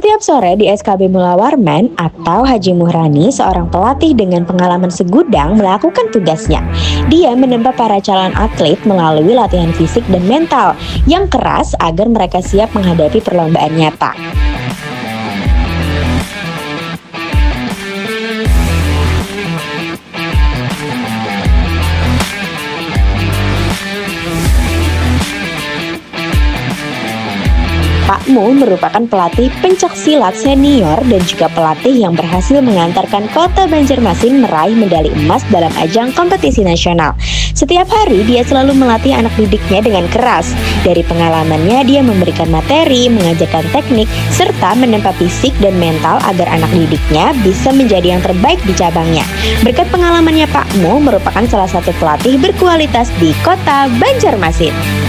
Setiap sore di SKB Mula Warman atau Haji Muhrani, seorang pelatih dengan pengalaman segudang melakukan tugasnya. Dia menempa para calon atlet melalui latihan fisik dan mental yang keras agar mereka siap menghadapi perlombaan nyata. Pak Mu merupakan pelatih pencak silat senior dan juga pelatih yang berhasil mengantarkan kota Banjarmasin meraih medali emas dalam ajang kompetisi nasional. Setiap hari dia selalu melatih anak didiknya dengan keras. Dari pengalamannya dia memberikan materi, mengajarkan teknik, serta menempa fisik dan mental agar anak didiknya bisa menjadi yang terbaik di cabangnya. Berkat pengalamannya, Pak Mu merupakan salah satu pelatih berkualitas di kota Banjarmasin.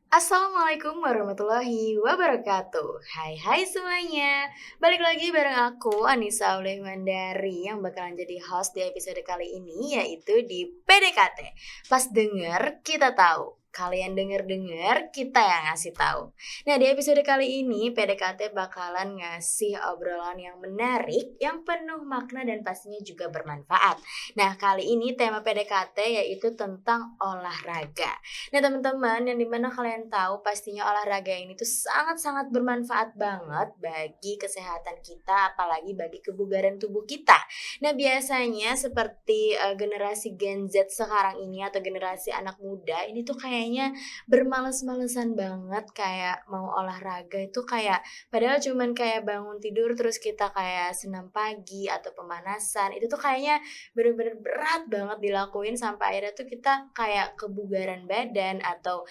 Assalamualaikum warahmatullahi wabarakatuh. Hai semuanya. Balik lagi bareng aku Anissa Auliahmandari yang bakalan jadi host di episode kali ini, yaitu di PDKT. Pas denger kita tahu, kalian denger kita yang ngasih tahu. Nah, di episode kali ini PDKT bakalan ngasih obrolan yang menarik, yang penuh makna dan pastinya juga bermanfaat. Nah, kali ini tema PDKT yaitu tentang olahraga. Nah, teman-teman, yang dimana kalian tahu pastinya olahraga ini tuh sangat-sangat bermanfaat banget bagi kesehatan kita, apalagi bagi kebugaran tubuh kita. Nah, biasanya seperti generasi Gen Z sekarang ini atau generasi anak muda ini tuh kayaknya bermales-malesan banget kayak mau olahraga itu, kayak padahal cuman kayak bangun tidur terus kita kayak senam pagi atau pemanasan, itu tuh kayaknya bener-bener berat banget dilakuin sampai akhirnya tuh kita kayak kebugaran badan atau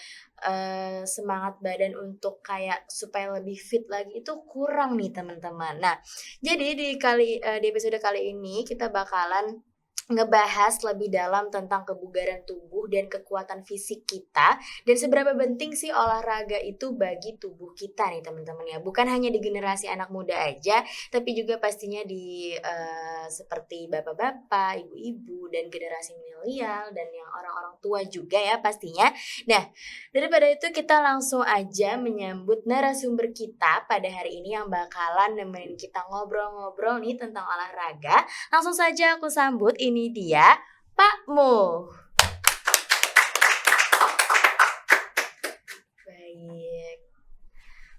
semangat badan untuk kayak supaya lebih fit lagi itu kurang nih teman-teman. Nah, jadi di episode kali ini kita bakalan ngebahas lebih dalam tentang kebugaran tubuh dan kekuatan fisik kita, dan seberapa penting sih olahraga itu bagi tubuh kita nih teman-teman ya. Bukan hanya di generasi anak muda aja, tapi juga pastinya di seperti bapak-bapak, ibu-ibu, dan generasi milenial dan yang orang-orang tua juga ya pastinya. Nah, daripada itu kita langsung aja menyambut narasumber kita pada hari ini yang bakalan nemenin kita ngobrol-ngobrol nih tentang olahraga. Langsung saja aku sambut, ini dia Pak Mu. Baik.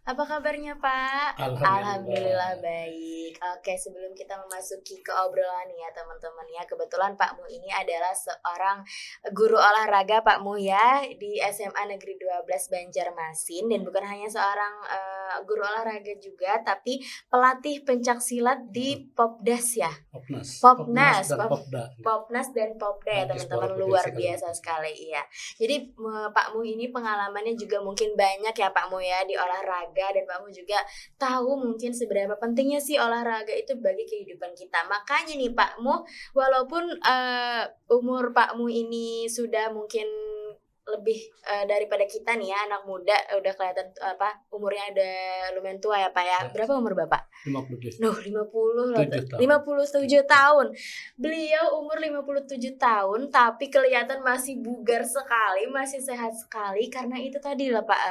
Apa kabarnya Pak? Alhamdulillah baik. Oke, sebelum kita memasuki ke obrolan ya teman-teman ya, kebetulan Pak Mu ini adalah seorang guru olahraga Pak Mu ya di SMA Negeri 12 Banjarmasin, dan bukan hanya seorang guru olahraga juga, tapi pelatih pencak silat di Popdas ya. Popnas dan Popda ya teman-teman, luar biasa sekali ya. Jadi Pak Mu ini pengalamannya juga mungkin banyak ya Pak Mu ya di olahraga, dan Pak Mu juga tahu mungkin seberapa pentingnya sih olahraga itu bagi kehidupan kita. Makanya nih Pak Mu, walaupun umur Pak Mu ini sudah mungkin lebih daripada kita nih ya, anak muda, udah kelihatan umurnya udah lumayan tua ya Pak ya. Berapa umur Bapak? 50. 57 tahun. Beliau umur 57 tahun tapi kelihatan masih bugar sekali, masih sehat sekali, karena itu tadi lah Pak,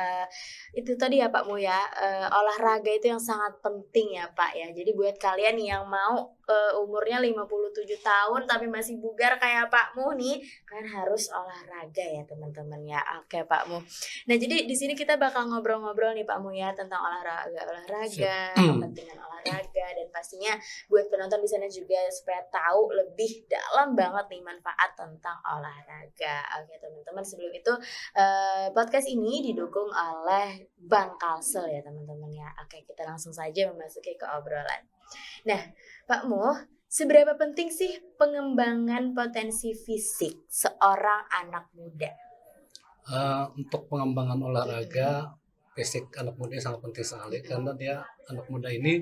itu tadi ya Pak Mu ya, olahraga itu yang sangat penting ya Pak ya. Jadi buat kalian yang mau umurnya 57 tahun tapi masih bugar kayak Pak Mu nih, kan harus olahraga ya teman-teman ya. Oke Pak Mu. Nah, jadi di sini kita bakal ngobrol-ngobrol nih Pak Mu ya tentang olahraga, kepentingan olahraga, dan pastinya buat penonton di sana juga supaya tahu lebih dalam banget nih manfaat tentang olahraga. Oke teman-teman, sebelum itu podcast ini didukung oleh Bank Kalsel ya teman-teman ya. Oke, kita langsung saja memasuki ke obrolan. Nah, Pak Mu, seberapa penting sih pengembangan potensi fisik seorang anak muda? Untuk pengembangan olahraga, fisik anak muda sangat penting sekali, karena dia anak muda ini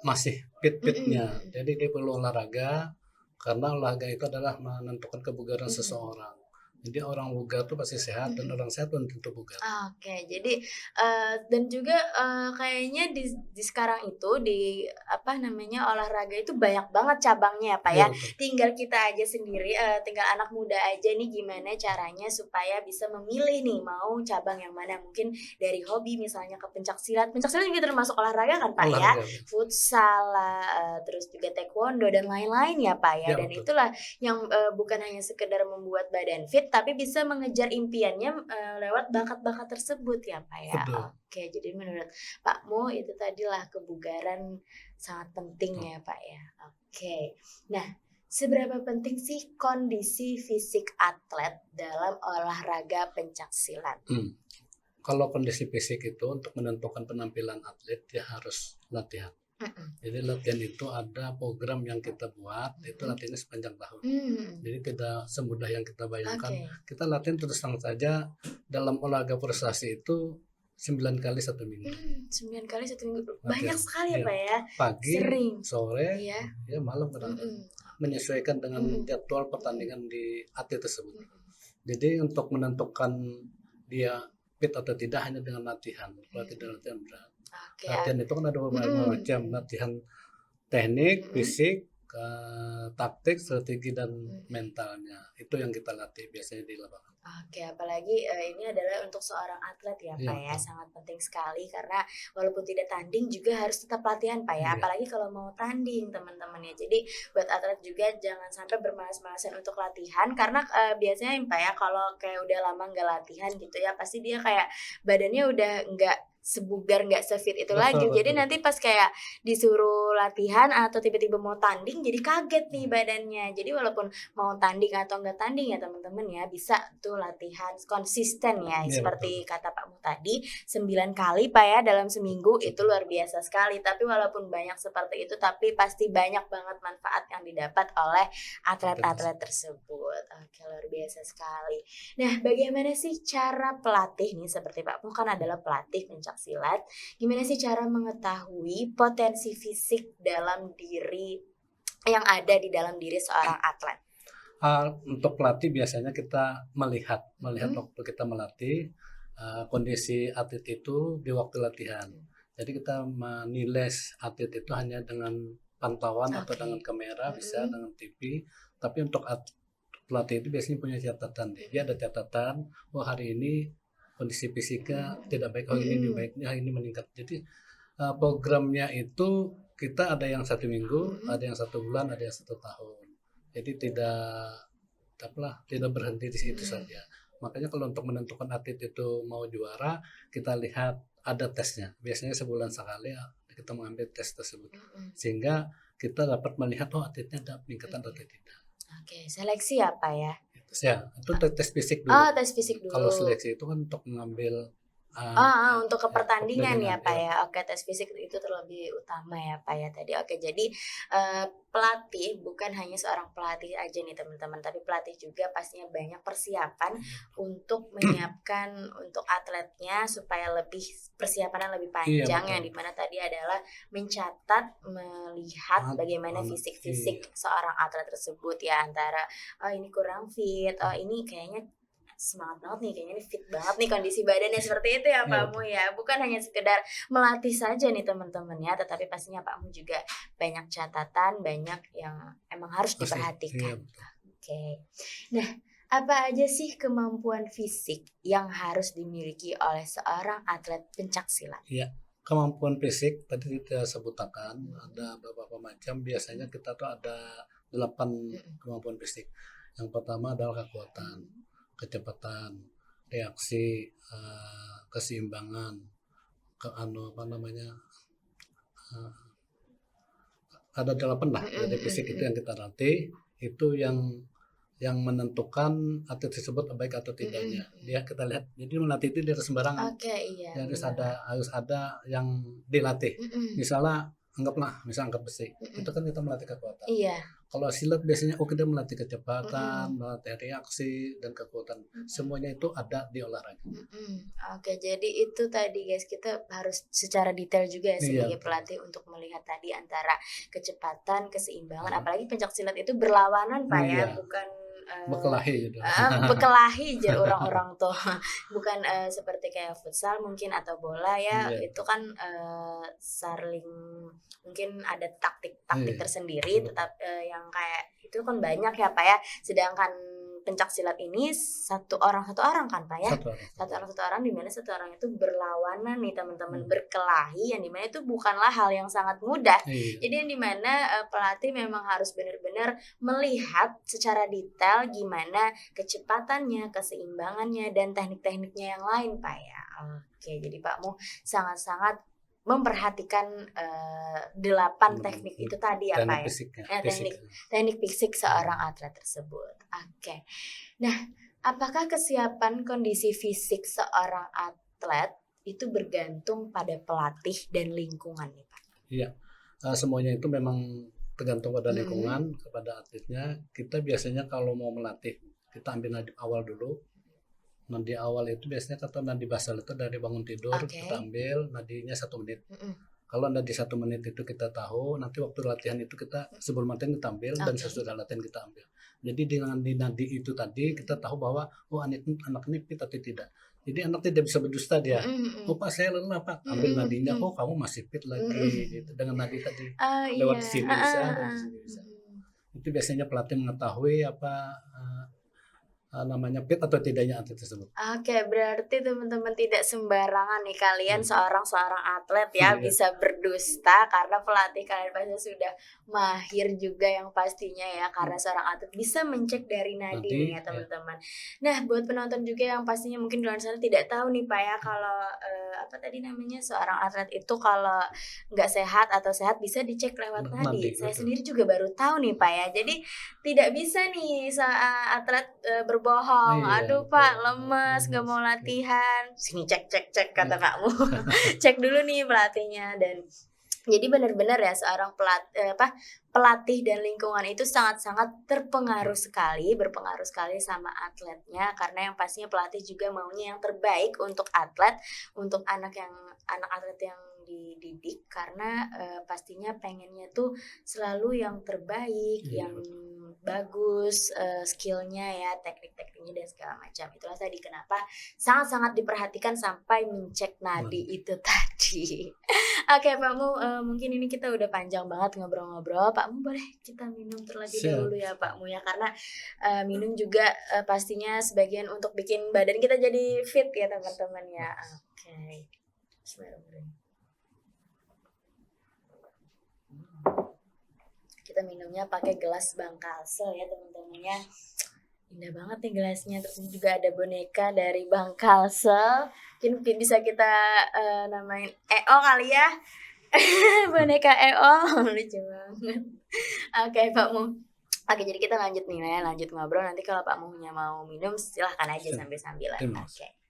masih fit-fitnya. Jadi dia perlu olahraga, karena olahraga itu adalah menentukan kebugaran seseorang. Jadi orang bugar tuh pasti sehat dan Mhm. orang sehat belum tentu bugar. Oke, jadi, dan juga, kayaknya di sekarang itu di, apa namanya, olahraga itu banyak banget cabangnya ya, Pak, Iya ya. betul. Tinggal kita aja sendiri, tinggal anak muda aja nih gimana caranya supaya bisa memilih nih mau cabang yang mana. Mungkin dari hobi misalnya ke pencak silat juga termasuk olahraga kan, Pak, ya. Olahraga. Futsal lah, terus juga taekwondo dan lain-lain ya, Pak, ya. Ya Dan betul. itulah yang, bukan hanya sekedar membuat badan fit, tapi bisa mengejar impiannya, lewat bakat-bakat tersebut ya, Pak, ya. Betul. Oke, jadi menurut Pakmu itu tadilah kebugaran sangat penting Hmm. ya, Pak, ya. Oke. Nah, seberapa penting sih kondisi fisik atlet dalam olahraga pencaksilat? Kalau kondisi fisik itu untuk menentukan penampilan atlet dia harus latihan. Mhm. Jadi latihan itu ada program yang kita buat, itu Mhm. latihannya sepanjang tahun. Mmm. Jadi tidak semudah yang kita bayangkan. Oke. Kita latihan terus terang saja dalam olahraga prestasi itu 9 kali 1 minggu. 9 kali 1 minggu. Latihan. Banyak sekali ya, Iya. Pak, ya? Pagi, Sering. sore, Iya. ya malam kadang-kadang. Mhm. Menyesuaikan dengan Mhm. jadwal pertandingan di atlet tersebut. Mhm. Jadi untuk menentukan dia fit atau tidak hanya dengan latihan. Kalau tidak latihan berat. Oke. Latihan itu kan ada beberapa Mhm. macam, latihan teknik, Mhm. fisik, taktik, strategi dan Mhm. mentalnya. Itu yang kita latih biasanya di lapangan. Oke, apalagi, ini adalah untuk seorang atlet ya, Iya Pak, ya, betul. sangat penting sekali karena walaupun tidak tanding juga harus tetap latihan, Pak, ya, Iya. apalagi kalau mau tanding teman-teman ya. Jadi buat atlet juga jangan sampai bermalas-malasan untuk latihan karena, biasanya nih, Pak, ya, kalau kayak udah lama nggak latihan gitu ya, pasti dia kayak badannya udah nggak sebugar, nggak se-fit itu lagi. Betul, Jadi betul, nanti betul. pas kayak disuruh latihan atau tiba-tiba mau tanding jadi kaget nih Hmm. badannya. Jadi walaupun mau tanding atau enggak tanding ya teman-teman ya, bisa tuh latihan konsisten ya, Iya seperti betul. kata Pakmu tadi 9 kali Pak ya dalam seminggu, itu Betul. luar biasa sekali. Tapi walaupun banyak seperti itu, tapi pasti banyak banget manfaat yang didapat oleh atlet-atlet tersebut. Oke, luar biasa sekali. Nah, bagaimana sih cara pelatih nih, seperti Pakmu kan adalah pelatih pencaksilat, gimana sih cara mengetahui potensi fisik dalam diri yang ada di dalam diri seorang atlet? Untuk pelatih biasanya kita melihat Mhm. waktu kita melatih kondisi atlet itu di waktu latihan. Jadi kita menilai atlet itu hanya dengan pantauan atau Oke. dengan kamera, bisa Mhm. dengan TV. Tapi untuk pelatih itu biasanya punya catatan. Dia ada catatan, oh hari ini kondisi fisiknya tidak baik, oh ini Mhm. baiknya, ini meningkat. Jadi programnya itu kita ada yang 1 minggu, Mhm. ada yang 1 bulan, ada yang 1 tahun. Jadi tidak berhenti di situ Mhm. saja. Makanya kalau untuk menentukan atlet itu mau juara, kita lihat ada tesnya. Biasanya sebulan sekali kita mengambil tes tersebut. Mhm. Sehingga kita dapat melihat oh atletnya ada peningkatan atau tidak. Oke, seleksi ya, Pak, ya? Itu tes fisik Oh, dulu. tes fisik Kalau dulu. seleksi itu kan untuk mengambil Untuk ke pertandingan ya, pertandingan, Pak, ya. ya? Oke, tes fisik itu terlebih utama ya, Pak, ya, tadi. Oke, jadi, pelatih bukan hanya seorang pelatih aja nih, teman-teman, tapi pelatih juga pastinya banyak persiapan untuk menyiapkan untuk atletnya supaya lebih persiapannya lebih Iya panjang, yang betul. dimana tadi adalah mencatat, melihat bagaimana fisik-fisik Iya. seorang atlet tersebut ya, antara, "Oh, ini kurang fit, oh ini kayaknya semangat banget nih, kayaknya ini fit banget nih kondisi badannya," seperti itu ya, Iya Pakmu, betul. ya. Bukan hanya sekedar melatih saja nih teman-teman ya, tetapi pastinya Pakmu juga banyak catatan, banyak yang emang harus Pasti. Iya diperhatikan. betul. Oke. Nah, apa aja sih kemampuan fisik yang harus dimiliki oleh seorang atlet pencaksilat? Iya, kemampuan fisik tadi kita sebutkan ada beberapa macam. Biasanya kita tuh ada 8 Mhm. kemampuan fisik. Yang pertama adalah kekuatan, kecepatan, reaksi, keseimbangan, eh, ada 8 lah Mhm dari mhm fisik itu mhm. yang kita latih. Itu yang menentukan atlet tersebut baik atau tidaknya. Mhm. Dia kita lihat. Jadi melatih itu tidak sembarangan. Oke, iya, Harus benar. ada yang dilatih. Mhm. Misalnya misal angkat besi, Mhm. itu kan kita melatih kekuatan. Iya. Kalau silat biasanya kita melatih kecepatan, Mhm. melatih reaksi dan kekuatan. Semuanya itu ada di olahraga. Mhm. Oke, jadi itu tadi guys, kita harus secara detail juga ya Iya, sebagai betul. pelatih untuk melihat tadi antara kecepatan, keseimbangan, Mhm. apalagi pencaksilat itu berlawanan Pak ya, Iya. bukan Bekelahi gitu. bekelahi aja orang-orang tuh. Bukan seperti kayak futsal mungkin atau bola ya, Iya. itu kan saling mungkin ada taktik-taktik Iya, tersendiri, betul. tetap yang kayak itu kan banyak ya Pak ya. Sedangkan pencak silat ini satu orang kan Pak ya. Satu orang di mana satu orang itu berlawanan nih teman-teman, berkelahi yang dimana itu bukanlah hal yang sangat mudah. Iya. Jadi yang dimana pelatih memang harus benar-benar melihat secara detail gimana kecepatannya, keseimbangannya, dan teknik-tekniknya yang lain Pak ya. Oke, jadi Pak Mu sangat-sangat memperhatikan 8 teknik itu tadi ya Pak ya. Fisiknya, Ya, teknik fisik seorang atlet tersebut. Oke. Nah, apakah kesiapan kondisi fisik seorang atlet itu bergantung pada pelatih dan lingkungan nih Pak? Iya. Semuanya itu memang tergantung pada lingkungan, kepada atletnya. Kita biasanya kalau mau melatih, kita ambil nadi awal dulu. Nadi awal itu biasanya kata nadi basal itu dari bangun tidur, kita ambil nadinya 1 menit. Kalau nadi 1 menit itu kita tahu, nanti waktu latihan itu kita sebelum latihan kita ambil dan sesudah latihan kita ambil. Jadi dengan di nadi itu tadi kita tahu bahwa anak ini fit atau tidak. Jadi anak tidak bisa berdusta dia. Pak saya lelah Pak, ambil nadinya, kamu masih fit lagi gitu. Dengan nadi tadi lewat sini bisa, lewat sini bisa. Itu biasanya pelatih mengetahui apa namanya fit atau tidaknya atlet tersebut. Oke, berarti teman-teman tidak sembarangan nih kalian seorang atlet ya bisa berdusta karena pelatih kalian pasti sudah mahir juga yang pastinya ya, karena seorang atlet bisa mencek dari nadi nih ya teman-teman. Nah, buat penonton juga yang pastinya mungkin di luar sana tidak tahu nih Pak ya, kalau apa tadi namanya seorang atlet itu kalau nggak sehat atau sehat bisa dicek lewat nadi. Saya sendiri juga baru tahu nih Pak ya. Jadi tidak bisa nih atlet berbohong, aduh Pak lemes nggak mau latihan, sini cek kata Kakmu. Cek dulu nih pelatihnya. Dan jadi benar-benar ya seorang pelatih dan lingkungan itu sangat-sangat berpengaruh sekali sama atletnya, karena yang pastinya pelatih juga maunya yang terbaik untuk atlet, untuk anak atlet yang dididik, karena pastinya pengennya tuh selalu yang terbaik, yang bagus skillnya ya, teknik-tekniknya dan segala macam. Itulah tadi kenapa sangat-sangat diperhatikan sampai mencek nadi itu tadi. Oke Pak Mu, mungkin ini kita udah panjang banget ngobrol-ngobrol. Pak Mu boleh kita minum terlebih dahulu ya Pak Mu ya, karena minum juga pastinya sebagian untuk bikin badan kita jadi fit ya teman-teman ya. Oke. Bismillahirrahmanirrahim. Kita minumnya pakai gelas Bangkalsel ya teman-teman ya. Indah banget nih gelasnya. Terus ini juga ada boneka dari Bangkalsel. Mungkin bisa kita namain EO kali ya. Boneka EO. Lucu banget. Oke Pak Mu. Oke, jadi kita lanjut nih ya, lanjut ngobrol. Nanti kalau Pak Muhnya mau minum silahkan aja sambil-sambilan. Oke.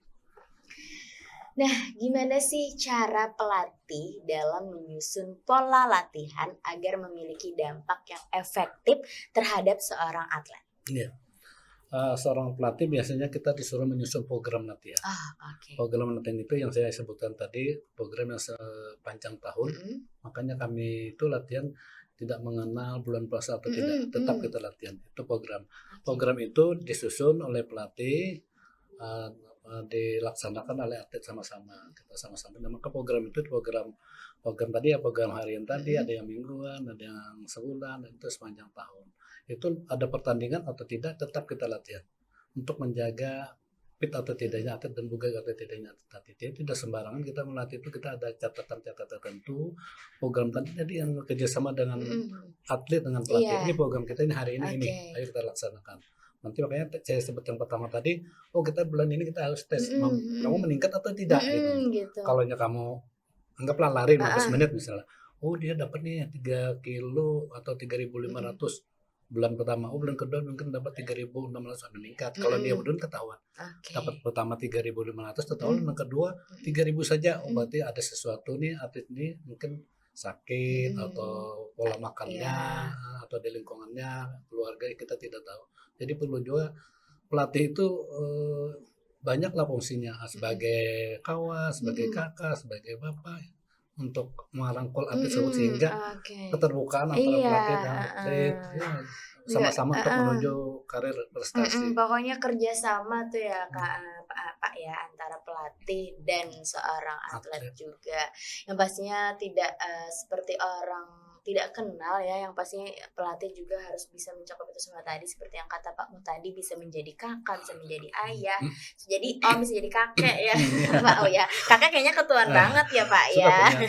Nah, gimana sih cara pelatih dalam menyusun pola latihan agar memiliki dampak yang efektif terhadap seorang atlet? Iya. Seorang pelatih biasanya kita disuruh menyusun program latihan. Program latihan itu yang saya sebutkan tadi, program yang sepanjang tahun. Makanya kami itu latihan tidak mengenal bulan puasa atau tidak, tetap kita latihan. Itu program. Program itu disusun oleh pelatih, dilaksanakan oleh atlet sama-sama. Kita sama-sama. Nah, maka program itu program tadi ya, program harian tadi, ada yang mingguan, ada yang sebulan, dan itu sepanjang tahun. Itu ada pertandingan atau tidak, tetap kita latihan untuk menjaga fit atau tidaknya atlet dan bugar atau tidaknya atlet. Jadi tidak sembarangan kita melatih, itu kita ada catatan-catatan tertentu. Program tadi yang kerjasama dengan atlet dengan pelatih. Ini program kita ini hari ini, ayo kita laksanakan. Nanti makanya saya sebut yang pertama tadi, kita bulan ini kita harus tes kamu meningkat atau tidak gitu. Kalau kamu anggaplah lari 15 menit misalnya, dia dapat nih 3 kilo atau 3.500 bulan pertama, bulan kedua mungkin dapat 3.600, meningkat. Kalau dia menurun ketahuan. Dapat pertama 3.500, ketahuan yang kedua 3.000 saja. Berarti ada sesuatu nih, atlet ini mungkin sakit atau pola makannya atau di lingkungannya, keluarga kita tidak tahu. Jadi perlu juga pelatih itu banyaklah fungsinya, sebagai kawan, sebagai kakak, sebagai bapak, untuk merangkul atlet tersebut sehingga keterbukaan antara pelatih dan atlet Enggak, sama-sama untuk menuju karir prestasi. pokoknya kerjasama tuh ya Pak ya antara pelatih dan seorang atlet Atlet. juga. Yang pastinya tidak seperti orang tidak kenal ya, yang pastinya pelatih juga harus bisa mencakup itu semua tadi seperti yang kata Pakmu tadi, bisa menjadi kakak, bisa menjadi ayah, bisa jadi kakek ya Pak. Oh ya, kakek kayaknya ketuaan banget ya Pak Sudah ya. punya.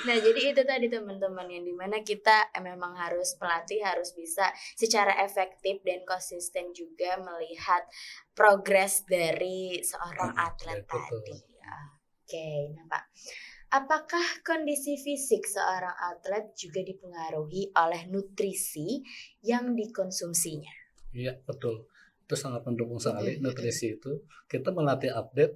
Nah, jadi itu tadi teman-teman yang dimana kita memang harus pelatih harus bisa secara efektif dan konsisten juga melihat progres dari seorang atlet Betul. tadi. Oke, nah Pak, apakah kondisi fisik seorang atlet juga dipengaruhi oleh nutrisi yang dikonsumsinya? Iya, betul. Itu sangat mendukung sekali nutrisi itu. Kita melatih atlet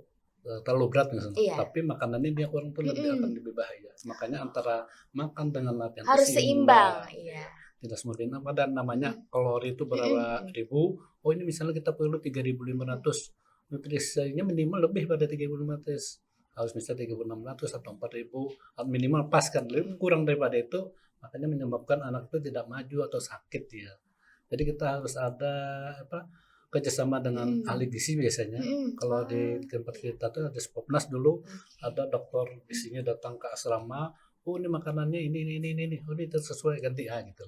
terlalu berat misalnya, Iya. tapi makanannya dia kurang tuh akan lebih bahaya. Makanya antara makan dengan latihan itu Harus seimbang, iya. Tidak semudah apa dan namanya kalori itu berapa ribu. Oh ini misalnya kita perlu 3.500, nutrisinya minimal lebih pada 3.500, harus misalnya 3.600 atau 4.000 minimal pas kan. Lebih kurang daripada itu makanya menyebabkan anak itu tidak maju atau sakit ya. Jadi kita harus ada kerjasama dengan ahli gizi biasanya. Kalau di tempat kita tuh ada Spopnas dulu, ada dokter gizinya datang ke asrama. Oh ini makanannya ini, oh ini sesuai ganti gitu.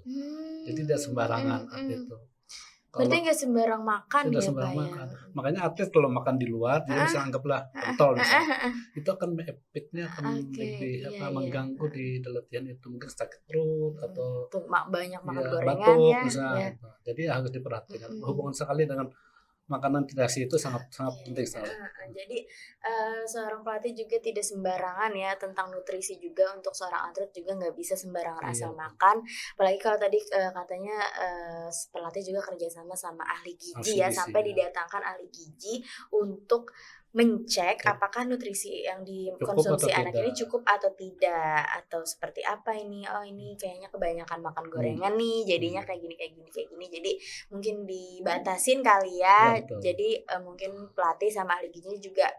Jadi tidak sembarangan itu. Berarti nggak sembarang makan tidak ya sembarang Pak makan. ya? Makanya atlet kalau makan di luar, jadi bisa anggaplah pentol misalnya, itu akan efeknya akan lebih mengganggu di latihan itu, mungkin sakit perut atau banyak makan ya, gorengan batuk ya. misalnya. Jadi harus diperhatikan. Hubungan sekali dengan makanan nutrisi itu sangat penting sekali. Jadi seorang pelatih juga tidak sembarangan ya tentang nutrisi juga, untuk seorang atlet juga nggak bisa sembarangan asal makan. Apalagi kalau tadi katanya pelatih juga kerjasama sama ahli gizi ya, sampai didatangkan ahli gizi untuk mencek apakah nutrisi yang dikonsumsi anak ini cukup atau tidak, atau seperti apa ini. Oh ini kayaknya kebanyakan makan gorengan nih, jadinya kayak gini. Jadi mungkin dibatasin kali ya. Jadi mungkin pelatih sama ahli gizi juga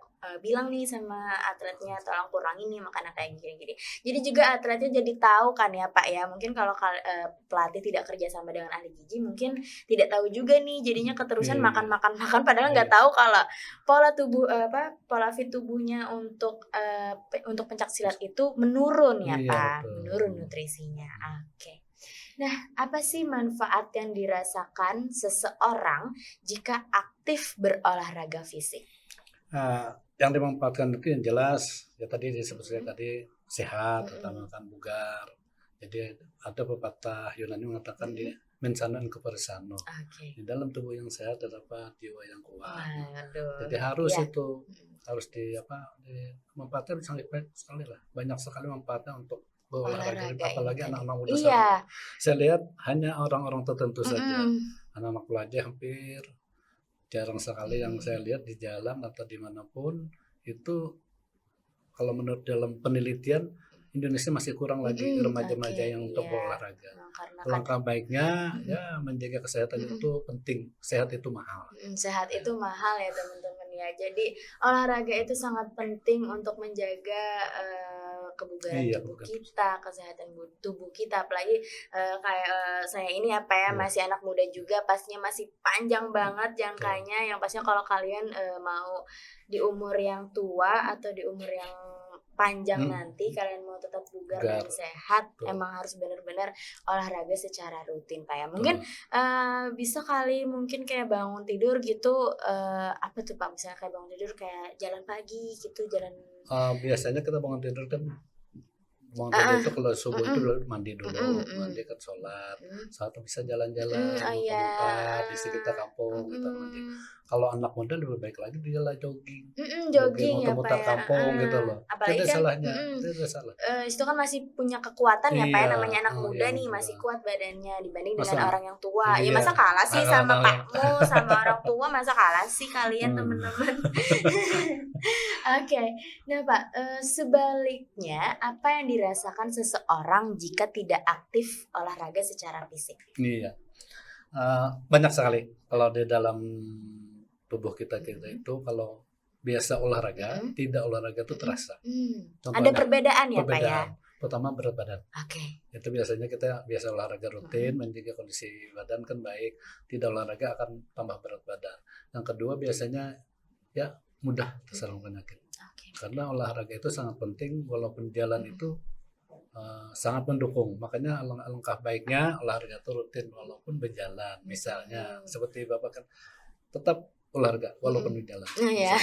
bilang nih sama atletnya, tolong kurangin nih makanan kayak gini. Jadi juga atletnya jadi tahu kan ya Pak ya. Mungkin kalau pelatih tidak kerja sama dengan ahli gizi mungkin tidak tahu juga nih, jadinya keterusan makan padahal nggak tahu kalau pola fit tubuhnya untuk pencak silat itu menurun ya Pak, menurun nutrisinya. Oke. Nah, apa sih manfaat yang dirasakan seseorang jika aktif berolahraga fisik? Yang dimanfaatkan itu yang jelas ya tadi disebutnya tadi sehat atau makan bugar. Jadi ada pepatah Yunani mengatakan di mensana in corpore sano. Di dalam tubuh yang sehat terdapat jiwa yang kuat. Jadi harus itu harus dimanfaatkan sangat baik sekali lah. Banyak sekali manfaatnya untuk berolahraga, apalagi anak-anak muda sekarang. Saya lihat hanya orang-orang tertentu saja. Anak-anak pelajar hampir jarang sekali yang saya lihat di jalan atau dimanapun itu. Kalau menurut dalam penelitian Indonesia masih kurang lagi remaja-remaja yang untuk berolahraga. Langkah baiknya ya menjaga kesehatan itu penting. Sehat itu mahal. Sehat itu mahal ya teman-teman ya. Jadi olahraga itu sangat penting untuk menjaga kebugaran tubuh kita, kesehatan tubuh kita. Apalagi kayak saya ini masih anak muda juga, pastinya masih panjang banget jangkanya. Yang pastinya kalau kalian mau di umur yang tua atau di umur yang panjang nanti kalian mau tetap bugar dan sehat, emang harus benar-benar olahraga secara rutin Pak ya. Mungkin bisa kali mungkin kayak bangun tidur gitu, apa tuh Pak, misalnya kayak bangun tidur kayak jalan pagi gitu, jalan. Biasanya kita bangun tidur kan itu kalau subuh itu mandi dulu, mandi kan sholat, saat bisa jalan-jalan muter-muter di sekitar kampung kita mandi. Kalau anak muda lebih baik lagi dia lah jogging muter-muter kampung gitu loh. Apalagi itu salahnya, itu salah. Itu kan masih punya kekuatan ya Pak ya, namanya anak muda nih masih kuat badannya dibanding dengan orang yang tua. Ya masa kalah sih sama Pakmu, sama orang tua, masa kalah sih kalian teman-teman. Oke. Nah Pak, sebaliknya apa yang dirasakan seseorang jika tidak aktif olahraga secara fisik? Iya, banyak sekali. Kalau di dalam tubuh kita itu kalau biasa olahraga, tidak olahraga itu terasa. Ada perbedaan ya Pak ya? pertama berat badan. Oke. Itu biasanya kita biasa olahraga rutin, menjaga kondisi badan kan baik. Tidak olahraga akan tambah berat badan. Yang kedua biasanya ya mudah terserang penyakit. Oke. Karena olahraga itu sangat penting, walaupun jalan itu sangat mendukung. Makanya alangkah baiknya olahraga itu rutin walaupun berjalan. Misalnya seperti Bapak kan tetap olahraga walaupun berjalan. Ya,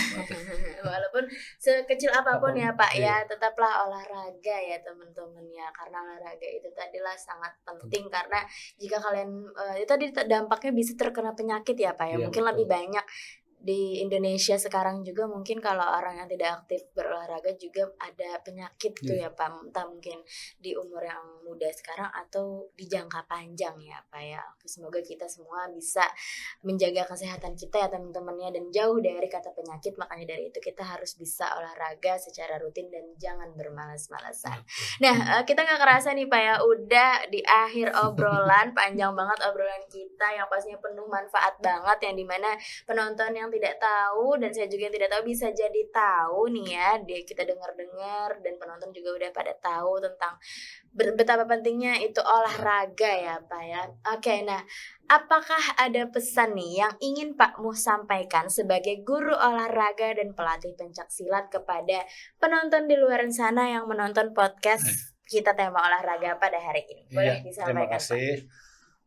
walaupun sekecil apapun ya Pak Iya. ya, tetaplah olahraga ya teman-teman ya, karena olahraga itu tadilah sangat penting karena jika kalian itu tadi dampaknya bisa terkena penyakit ya Pak ya, Iya, mungkin lebih betul. banyak di Indonesia sekarang juga mungkin kalau orang yang tidak aktif berolahraga juga ada penyakit tuh ya Iya. Pak, entah mungkin di umur yang muda sekarang atau di jangka panjang ya Pak ya. Semoga kita semua bisa menjaga kesehatan kita ya teman-temannya dan jauh dari kata penyakit, makanya dari itu kita harus bisa olahraga secara rutin dan jangan bermalas-malasan. Nah, kita nggak kerasa nih Pak ya, udah di akhir obrolan, panjang banget obrolan kita yang pastinya penuh manfaat banget, yang dimana penonton yang tidak tahu dan saya juga yang tidak tahu bisa jadi tahu nih ya, kita dengar-dengar dan penonton juga udah pada tahu tentang betapa pentingnya itu olahraga ya Pak ya. Oke, nah apakah ada pesan nih yang ingin Pak Muh sampaikan sebagai guru olahraga dan pelatih pencak silat kepada penonton di luar sana yang menonton podcast kita tema olahraga pada hari ini? Boleh Iya, terima disampaikan Pak? kasih.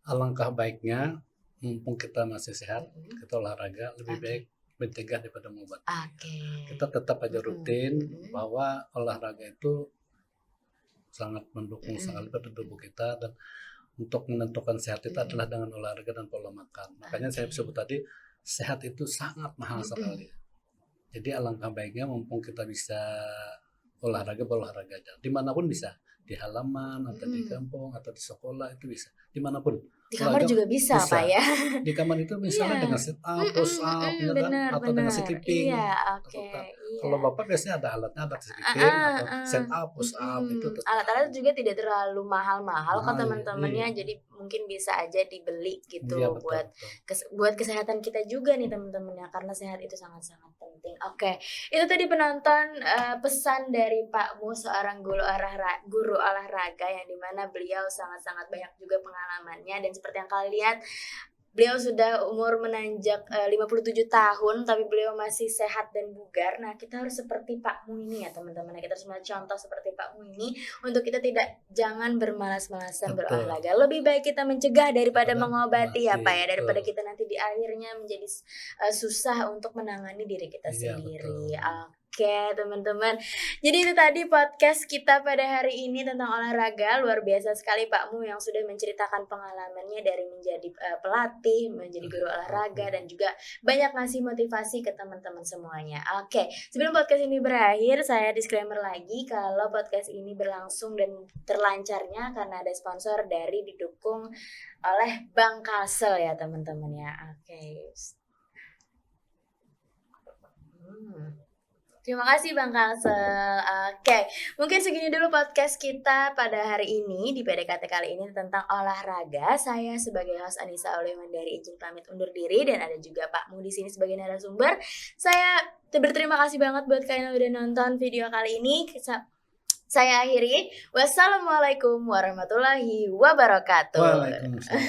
Alangkah baiknya mumpung kita masih sehat, kita olahraga lebih Oke. baik mencegah daripada mengobati. Oke. Kita tetap aja rutin Mhm. bahwa olahraga itu sangat mendukung sekali pada tubuh kita, dan untuk menentukan sehat itu adalah dengan olahraga dan pola makan. Makanya saya sebut tadi sehat itu sangat mahal sekali. Jadi alangkah baiknya mumpung kita bisa olahraga berolahraga aja. Dimanapun bisa, di halaman atau di kampung atau di sekolah itu bisa, dimanapun. Di kamar Olahraga juga bisa Pak ya. Di kamar itu misalnya Iya. dengan sit up, push up, ya kan? Benar, Atau dengan benar. skipping. Iya, oke. Tetap. Iya. Kalau Bapak biasanya ada alatnya, ada skipping atau sit up, push up itu tetap. Alat-alat juga tidak terlalu mahal-mahal kan Mahal, teman-temannya, iya. jadi mungkin bisa aja dibeli gitu Iya, betul, buat betul. buat kesehatan kita juga nih teman-teman ya, karena sehat itu sangat-sangat penting. Oke, itu tadi penonton pesan dari Pak Mu, seorang guru olahraga yang dimana beliau sangat-sangat banyak juga pengalamannya, dan seperti yang kalian lihat beliau sudah umur menanjak 57 tahun tapi beliau masih sehat dan bugar. Nah, kita harus seperti Pak Mu ini ya teman-teman. Kita harus contoh seperti Pak Mu ini untuk kita jangan bermalas-malasan Betul. berolahraga. Lebih baik kita mencegah daripada mengobati ya Pak ya, Betul. daripada kita nanti di akhirnya menjadi susah untuk menangani diri kita Iya, sendiri. betul. Oke teman-teman, jadi itu tadi podcast kita pada hari ini tentang olahraga. Luar biasa sekali Pak Mu yang sudah menceritakan pengalamannya dari menjadi pelatih, menjadi guru olahraga, dan juga banyak ngasih motivasi ke teman-teman semuanya. Oke, sebelum podcast ini berakhir, saya disclaimer lagi kalau podcast ini berlangsung dan terlancarnya karena ada sponsor dari didukung oleh Bank Kalsel ya teman-teman ya. Oke. Terima kasih Bang Kalsel. Oke, mungkin segini dulu podcast kita pada hari ini di PDKT kali ini tentang olahraga. Saya sebagai host Anissa Auliewandari izin pamit undur diri, dan ada juga Pak Mu di sini sebagai narasumber. Saya berterima kasih banget buat kalian yang udah nonton video kali ini. Saya akhiri. Wassalamualaikum warahmatullahi wabarakatuh. Waalaikumsalam.